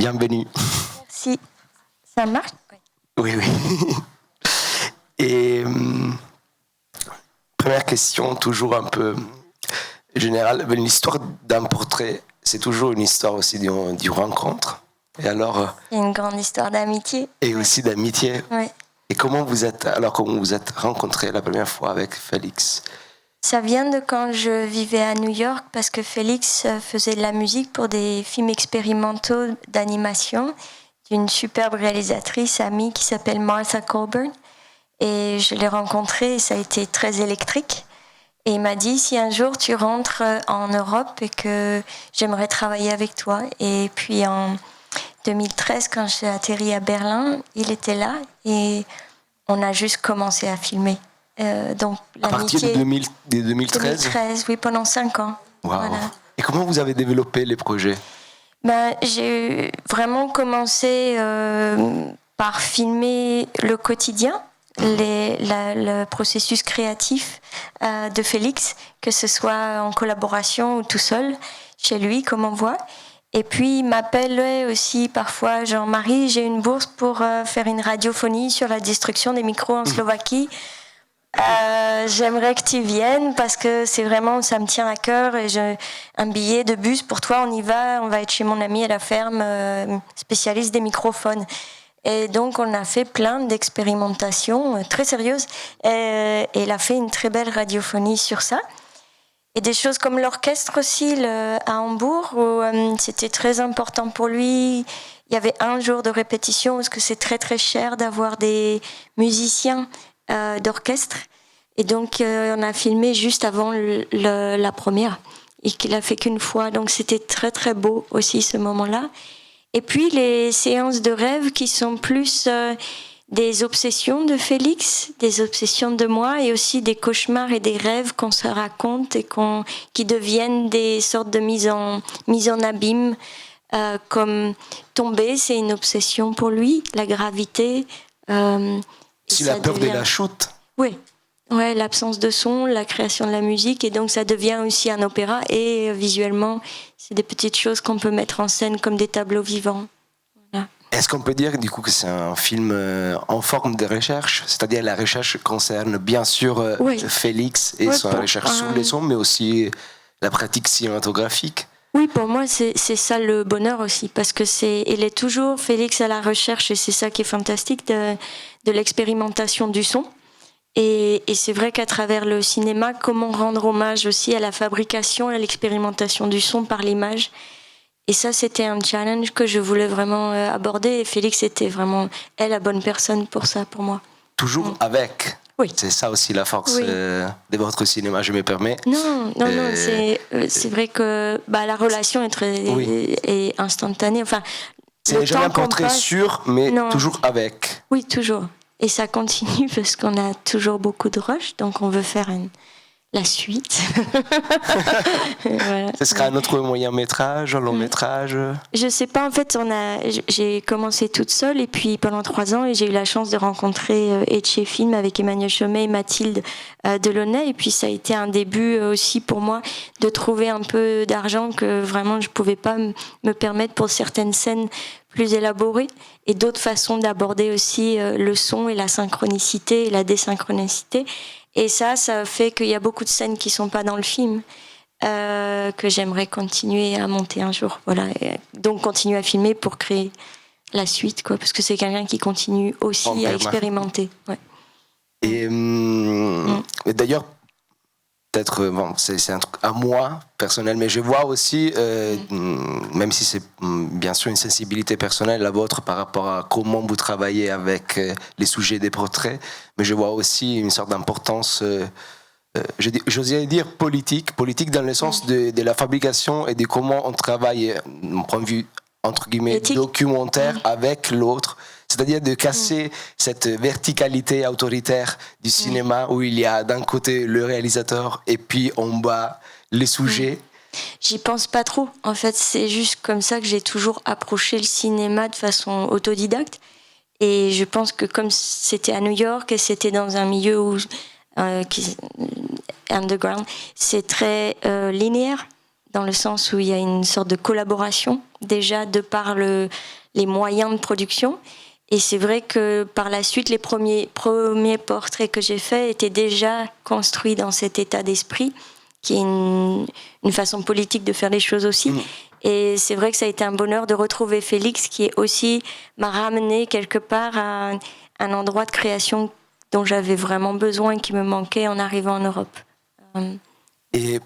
Bienvenue. Merci. Ça marche? Oui, oui. Et première question, toujours un peu générale. L'histoire d'un portrait, c'est toujours une histoire aussi d'une rencontre. Et alors, c'est une grande histoire d'amitié. Et aussi d'amitié. Oui. Et comment vous êtes rencontrés la première fois avec Félix? Ça vient de quand je vivais à New York, parce que Félix faisait de la musique pour des films expérimentaux d'animation d'une superbe réalisatrice amie qui s'appelle Martha Colburn. Et je l'ai rencontré et ça a été très électrique. Et il m'a dit, si un jour tu rentres en Europe et que j'aimerais travailler avec toi. Et puis en 2013, quand j'ai atterri à Berlin, il était là et on a juste commencé à filmer. Donc, à partir de 2013 2013, oui, pendant 5 ans. Wow. Voilà. Et comment vous avez développé les projets? J'ai vraiment commencé par filmer le quotidien, le processus créatif de Félix, que ce soit en collaboration ou tout seul, chez lui, comme on voit. Et puis, il m'appelait aussi parfois, Jean-Marie, j'ai une bourse pour faire une radiophonie sur la destruction des micros en Slovaquie. J'aimerais que tu viennes parce que c'est vraiment, ça me tient à cœur et j'ai un billet de bus pour toi, on y va, on va être chez mon ami à la ferme, spécialiste des microphones. Et donc on a fait plein d'expérimentations très sérieuses et il a fait une très belle radiophonie sur ça. Et des choses comme l'orchestre aussi à Hambourg où c'était très important pour lui. Il y avait un jour de répétition parce que c'est très très cher d'avoir des musiciens d'orchestre. Et donc, on a filmé juste avant la première et qu'il a fait qu'une fois. Donc, c'était très, très beau aussi ce moment-là. Et puis, les séances de rêve qui sont plus des obsessions de Félix, des obsessions de moi et aussi des cauchemars et des rêves qu'on se raconte et qui deviennent des sortes de mise en abîme. Comme tomber, c'est une obsession pour lui, la gravité. C'est la peur de la chute. Oui, ouais, l'absence de son, la création de la musique, et donc ça devient aussi un opéra, et visuellement, c'est des petites choses qu'on peut mettre en scène comme des tableaux vivants. Voilà. Est-ce qu'on peut dire du coup que c'est un film en forme de recherche? C'est-à-dire la recherche concerne bien sûr oui. Félix et sa recherche sur les sons, mais aussi la pratique cinématographique? Oui, pour moi, c'est ça le bonheur aussi, parce que il est toujours Félix à la recherche, et c'est ça qui est fantastique de l'expérimentation du son. Et c'est vrai qu'à travers le cinéma, comment rendre hommage aussi à la fabrication et à l'expérimentation du son par l'image. Et ça, c'était un challenge que je voulais vraiment aborder, et Félix était vraiment la bonne personne pour ça, pour moi. Toujours avec. Oui. C'est ça aussi la force de votre cinéma, je me permets. Non, c'est vrai que la relation est instantanée. Enfin, c'est jamais un portrait sûr, mais toujours avec. Oui, toujours. Et ça continue parce qu'on a toujours beaucoup de rush, donc on veut faire la suite. Voilà. Ce sera un autre moyen-métrage, un long-métrage? Je sais pas, en fait, j'ai commencé toute seule et puis pendant 3 ans, et j'ai eu la chance de rencontrer Etche Film avec Emmanuel Chomet et Mathilde Delaunay, et puis ça a été un début aussi pour moi de trouver un peu d'argent que vraiment je pouvais pas me permettre pour certaines scènes plus élaborées, et d'autres façons d'aborder aussi le son et la synchronicité et la désynchronicité. Et ça fait qu'il y a beaucoup de scènes qui sont pas dans le film, que j'aimerais continuer à monter un jour. Voilà. Et donc continuer à filmer pour créer la suite, quoi, parce que c'est quelqu'un qui continue aussi à expérimenter. Ouais. Et d'ailleurs, peut-être, c'est un truc à moi personnel, mais je vois aussi, même si c'est bien sûr une sensibilité personnelle la vôtre par rapport à comment vous travaillez avec les sujets des portraits, mais je vois aussi une sorte d'importance, j'osais dire politique dans le sens de la fabrication et de comment on travaille, d'un point de vue entre guillemets documentaire avec l'autre. C'est-à-dire de casser cette verticalité autoritaire du cinéma où il y a d'un côté le réalisateur et puis en bas les sujets. J'y pense pas trop. En fait, c'est juste comme ça que j'ai toujours approché le cinéma de façon autodidacte. Et je pense que comme c'était à New York et c'était dans un milieu où underground, c'est très linéaire. dans le sens où il y a une sorte de collaboration, déjà de par les moyens de production. Et c'est vrai que par la suite, les premiers portraits que j'ai faits étaient déjà construits dans cet état d'esprit, qui est une façon politique de faire les choses aussi. Et c'est vrai que ça a été un bonheur de retrouver Félix, qui aussi m'a ramené quelque part à un endroit de création dont j'avais vraiment besoin et qui me manquait en arrivant en Europe. Et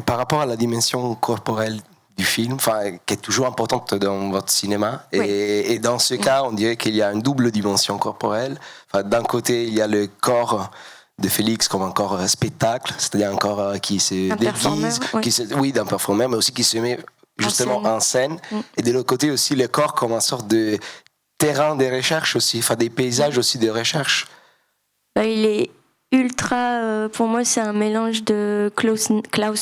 par rapport à la dimension corporelle du film, qui est toujours importante dans votre cinéma, oui. et dans ce cas, on dirait qu'il y a une double dimension corporelle. D'un côté, il y a le corps de Félix comme un corps spectacle, c'est-à-dire un corps qui se déguise, d'un performeur, mais aussi qui se met justement en scène. Et de l'autre côté aussi, le corps comme une sorte de terrain de recherche aussi, des paysages aussi de recherche. Il est ultra, pour moi c'est un mélange de Klaus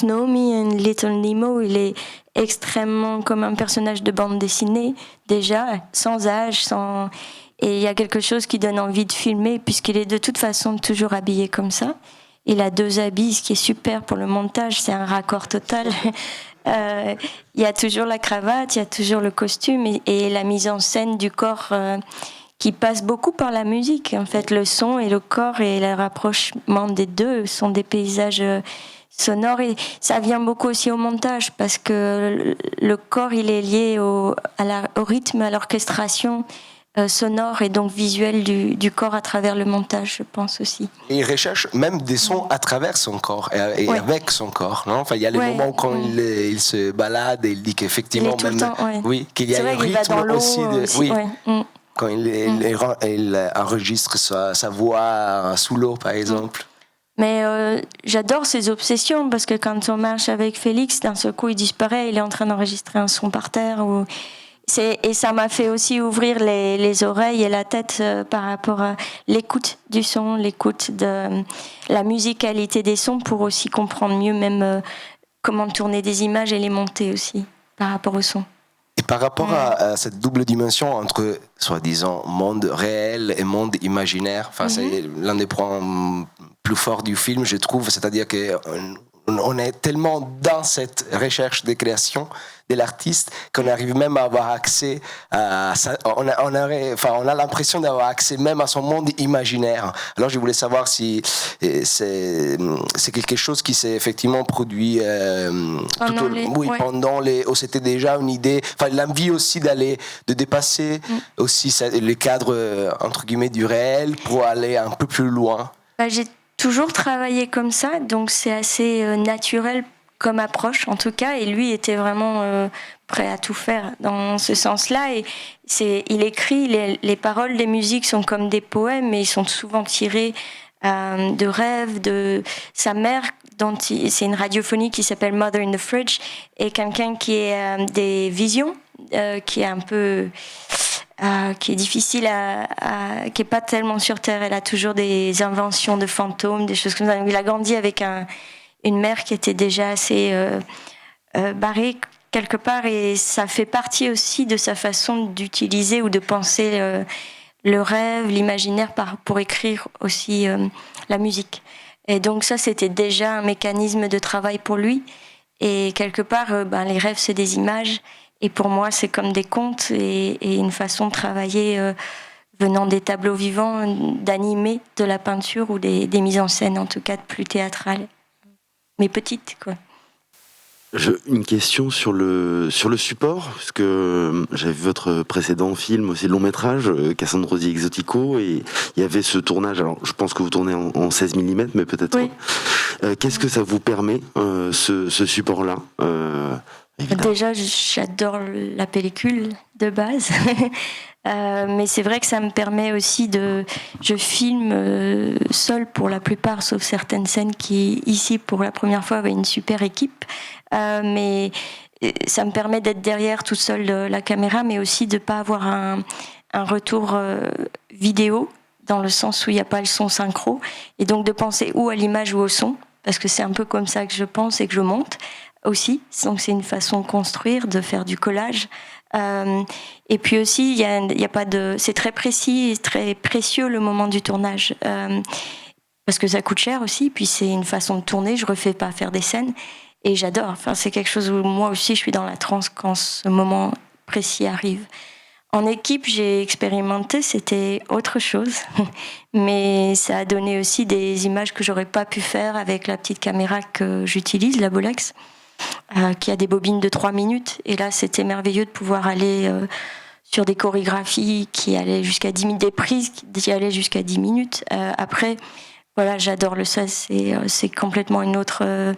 Nomi et Little Nemo. Il est extrêmement comme un personnage de bande dessinée, déjà, sans âge, et il y a quelque chose qui donne envie de filmer, puisqu'il est de toute façon toujours habillé comme ça. Il a 2 habits, ce qui est super pour le montage, c'est un raccord total. Il y a toujours la cravate, il y a toujours le costume, et la mise en scène du corps qui passe beaucoup par la musique. En fait, le son et le corps et le rapprochement des deux sont des paysages sonores, et ça vient beaucoup aussi au montage, parce que le corps il est lié au rythme, à l'orchestration sonore et donc visuelle du corps à travers le montage, je pense aussi. Et il recherche même des sons à travers son corps et avec son corps, non? Il y a les moments où quand il se balade et il dit qu'effectivement même qu'il y a un rythme aussi. Quand il enregistre sa voix sous l'eau, par exemple. Mais j'adore ces obsessions, parce que quand on marche avec Félix, d'un seul coup il disparaît, il est en train d'enregistrer un son par terre. Et ça m'a fait aussi ouvrir les oreilles et la tête par rapport à l'écoute du son, l'écoute de la musicalité des sons, pour aussi comprendre mieux même comment tourner des images et les monter aussi par rapport au son. Et par rapport à cette double dimension entre, soi-disant, monde réel et monde imaginaire, c'est l'un des points plus forts du film, je trouve, c'est-à-dire qu'on est tellement dans cette recherche de création de l'artiste qu'on arrive même à avoir accès à ça. On a l'impression d'avoir accès même à son monde imaginaire. Alors je voulais savoir si c'est quelque chose qui s'est effectivement produit pendant ou c'était déjà une idée, l'envie aussi de dépasser aussi le cadre entre guillemets du réel pour aller un peu plus loin. J'ai toujours travaillé comme ça, donc c'est assez naturel comme approche en tout cas, et lui était vraiment prêt à tout faire dans ce sens-là. Et il écrit, les paroles des musiques sont comme des poèmes, mais ils sont souvent tirés de rêves de sa mère, c'est une radiophonie qui s'appelle Mother in the Fridge, et quelqu'un qui a des visions, qui est un peu qui est difficile qui est pas tellement sur terre. Elle a toujours des inventions de fantômes, des choses comme ça. Donc, il a grandi avec une mère qui était déjà assez barrée quelque part, et ça fait partie aussi de sa façon d'utiliser ou de penser le rêve, l'imaginaire pour écrire aussi la musique. Et donc ça, c'était déjà un mécanisme de travail pour lui. Et quelque part, les rêves, c'est des images. Et pour moi, c'est comme des contes et une façon de travailler venant des tableaux vivants, d'animer de la peinture ou des mises en scène, en tout cas plus théâtrales. Mais petites, quoi. Une question sur le support, parce que j'avais vu votre précédent film, aussi long métrage, Cassandrosi Exotico, et il y avait ce tournage, alors je pense que vous tournez en 16 mm, mais peut-être... Oui. Qu'est-ce que ça vous permet, ce support-là Déjà, j'adore la pellicule de base, mais c'est vrai que ça me permet aussi je filme seule pour la plupart, sauf certaines scènes qui, ici, pour la première fois, avaient une super équipe, mais ça me permet d'être derrière toute seule la caméra, mais aussi de ne pas avoir un retour vidéo, dans le sens où il n'y a pas le son synchro, et donc de penser ou à l'image ou au son, parce que c'est un peu comme ça que je pense et que je monte aussi. Donc c'est une façon de construire, de faire du collage. Et puis aussi, il y a pas c'est très précis et très précieux le moment du tournage, parce que ça coûte cher aussi. Puis c'est une façon de tourner. Je refais pas faire des scènes. Et j'adore. Enfin, c'est quelque chose où moi aussi, je suis dans la transe quand ce moment précis arrive. En équipe, j'ai expérimenté, c'était autre chose. Mais ça a donné aussi des images que j'aurais pas pu faire avec la petite caméra que j'utilise, la Bolex, qui a des bobines de 3 minutes. Et là, c'était merveilleux de pouvoir aller sur des chorégraphies qui allaient jusqu'à 10 minutes, des prises qui allaient jusqu'à 10 minutes. Après, voilà, j'adore le ça. C'est complètement une autre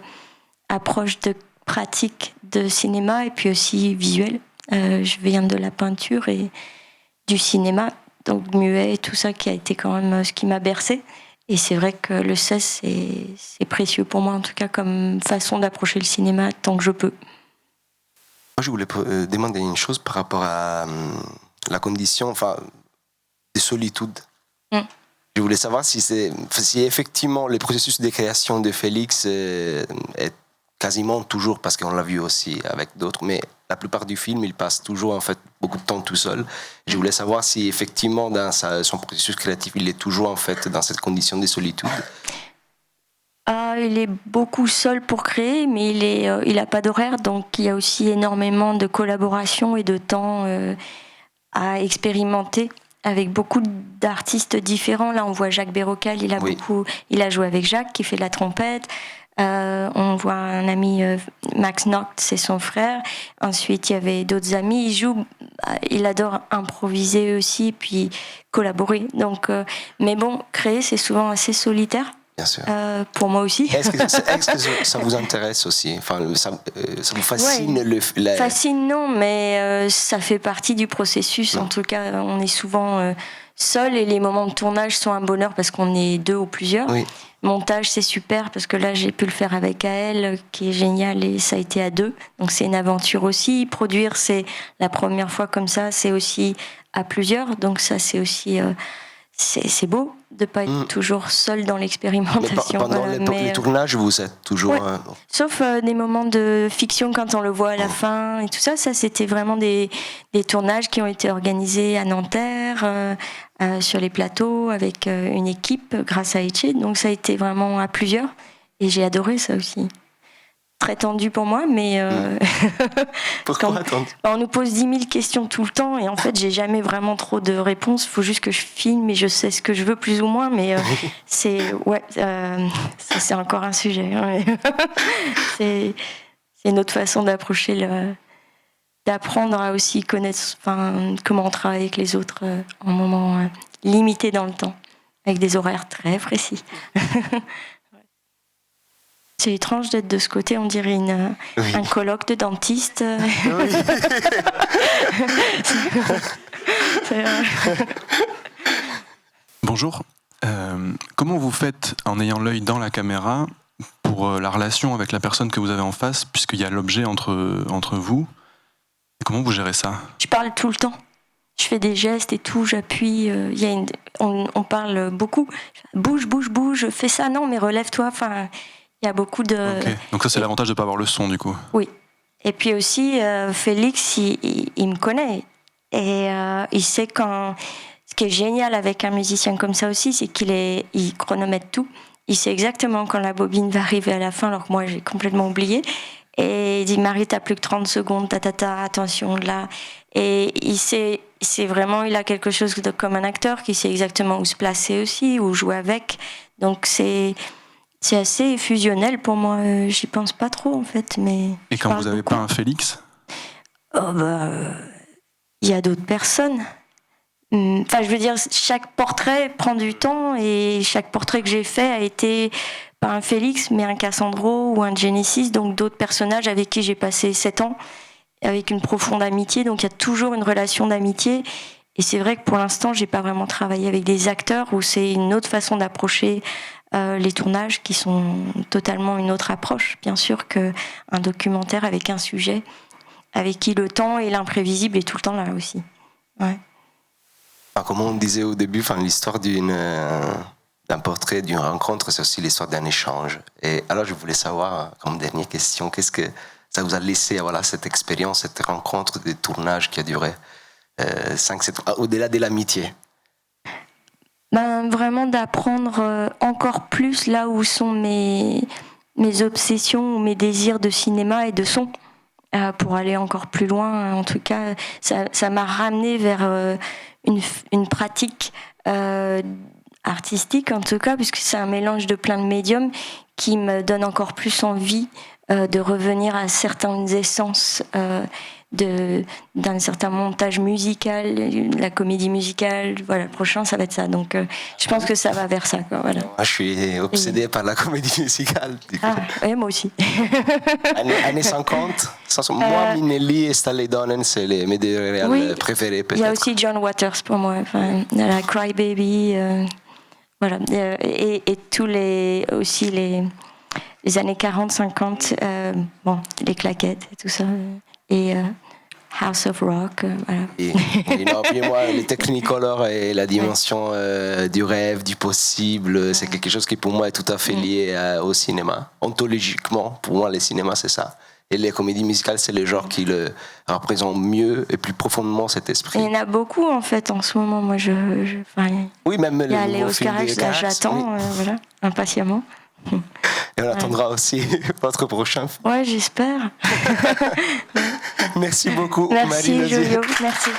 approche de pratique de cinéma et puis aussi visuelle. Je viens de la peinture et du cinéma, donc muet et tout ça qui a été quand même ce qui m'a bercée. Et c'est vrai que le CES, c'est précieux pour moi, en tout cas, comme façon d'approcher le cinéma tant que je peux. Moi, je voulais demander une chose par rapport à la condition de solitude. Je voulais savoir si effectivement le processus de création de Félix est quasiment toujours, parce qu'on l'a vu aussi avec d'autres, mais la plupart du film, il passe toujours en fait beaucoup de temps tout seul. Je voulais savoir si effectivement dans son processus créatif, il est toujours en fait dans cette condition de solitude. Il est beaucoup seul pour créer, mais il a pas d'horaire, donc il y a aussi énormément de collaboration et de temps à expérimenter avec beaucoup d'artistes différents. Là, on voit Jacques Bérocal, il a joué avec Jacques qui fait de la trompette. On voit un ami, Max Noct, c'est son frère. Ensuite, il y avait d'autres amis. Il adore improviser aussi, puis collaborer. Donc, mais bon, créer, c'est souvent assez solitaire. Bien sûr. Pour moi aussi. Est-ce que ça vous intéresse aussi? Enfin, ça vous fascine? Ouais, fascine, non, mais ça fait partie du processus. En tout cas, on est souvent seul et les moments de tournage sont un bonheur parce qu'on est 2 ou plusieurs. Oui. Montage, c'est super parce que là, j'ai pu le faire avec Aël, qui est génial, et ça a été à 2. Donc, c'est une aventure aussi. Produire, c'est la première fois comme ça, c'est aussi à plusieurs. Donc, ça, c'est aussi... c'est beau de ne pas être toujours seul dans l'expérimentation. Mais pendant les tournages, vous êtes toujours... Ouais. Sauf des moments de fiction quand on le voit à la fin et tout ça. Ça, c'était vraiment des tournages qui ont été organisés à Nanterre, sur les plateaux, avec une équipe, grâce à Etche. Donc ça a été vraiment à plusieurs. Et j'ai adoré ça aussi. Très tendu pour moi, mais... Pourquoi tendu? On nous pose 10 000 questions tout le temps, et en fait, j'ai jamais vraiment trop de réponses. Il faut juste que je filme, et je sais ce que je veux plus ou moins, mais c'est encore un sujet. Ouais. c'est une autre façon d'approcher d'apprendre à aussi connaître comment on travaille avec les autres en moment limité dans le temps, avec des horaires très précis. C'est étrange d'être de ce côté, on dirait un colloque de dentiste. Oui. Bonjour. Comment vous faites en ayant l'œil dans la caméra pour la relation avec la personne que vous avez en face, puisqu'il y a l'objet entre vous? Comment vous gérez ça? Je parle tout le temps. Je fais des gestes et tout, j'appuie. On parle beaucoup. Bouge, fais ça, non, mais relève-toi. Enfin... Il y a beaucoup de... Okay. Donc ça, c'est l'avantage de ne pas avoir le son, du coup. Oui. Et puis aussi, Félix, il me connaît. Et il sait quand... Ce qui est génial avec un musicien comme ça aussi, c'est il chronomètre tout. Il sait exactement quand la bobine va arriver à la fin, alors que moi, j'ai complètement oublié. Et il dit, Marie, t'as plus que 30 secondes, attention, là. Et c'est vraiment, il a quelque chose comme un acteur qui sait exactement où se placer aussi, où jouer avec. Donc c'est assez fusionnel pour moi. J'y pense pas trop, en fait. Et quand vous n'avez pas un Félix? Il y a d'autres personnes. Enfin, je veux dire, chaque portrait prend du temps, et chaque portrait que j'ai fait a été pas un Félix, mais un Cassandro ou un Genesis, donc d'autres personnages avec qui j'ai passé 7 ans, avec une profonde amitié. Donc il y a toujours une relation d'amitié. Et c'est vrai que pour l'instant, j'ai pas vraiment travaillé avec des acteurs, où c'est une autre façon d'approcher les tournages, qui sont totalement une autre approche, bien sûr, qu'un documentaire avec un sujet avec qui le temps et l'imprévisible est tout le temps là aussi. Ouais. Comme on disait au début, l'histoire d'un portrait, d'une rencontre, c'est aussi l'histoire d'un échange. Et alors, je voulais savoir, comme dernière question, qu'est-ce que ça vous a laissé, cette expérience, cette rencontre de tournage qui a duré 5-7 ans, au-delà de l'amitié? Vraiment d'apprendre encore plus là où sont mes mes obsessions ou mes désirs de cinéma et de son. Pour aller encore plus loin, en tout cas, ça m'a ramené vers une pratique artistique, en tout cas, puisque c'est un mélange de plein de médiums qui me donne encore plus envie de revenir à certaines essences d'un certain montage musical, la comédie musicale. Voilà, le prochain, ça va être ça. Donc, je pense que ça va vers ça. Quoi, voilà. Moi, je suis obsédé par la comédie musicale. Du coup. Oui, moi aussi. Années 50, moi, Minelli et Stanley Donen, c'est mes deux réels préférés, peut-être. Il y a aussi John Waters pour moi. Enfin, la Cry Baby. Voilà. Et tous les années 40, 50, les claquettes et tout ça. Et House of Rock, voilà. Et non, puis moi, les Technicolor et la dimension du rêve, du possible, c'est quelque chose qui pour moi est tout à fait lié au cinéma. Ontologiquement, pour moi, le cinéma, c'est ça. Et les comédies musicales, c'est le genre qui le représente mieux et plus profondément cet esprit. Il y en a beaucoup, en fait, en ce moment. Moi, oui, même il y a les Oscars, j'attends, voilà, impatiemment. Et on attendra aussi votre prochain film. Ouais, j'espère. Merci beaucoup, Merci, Marie-Nadia. Julio. Merci.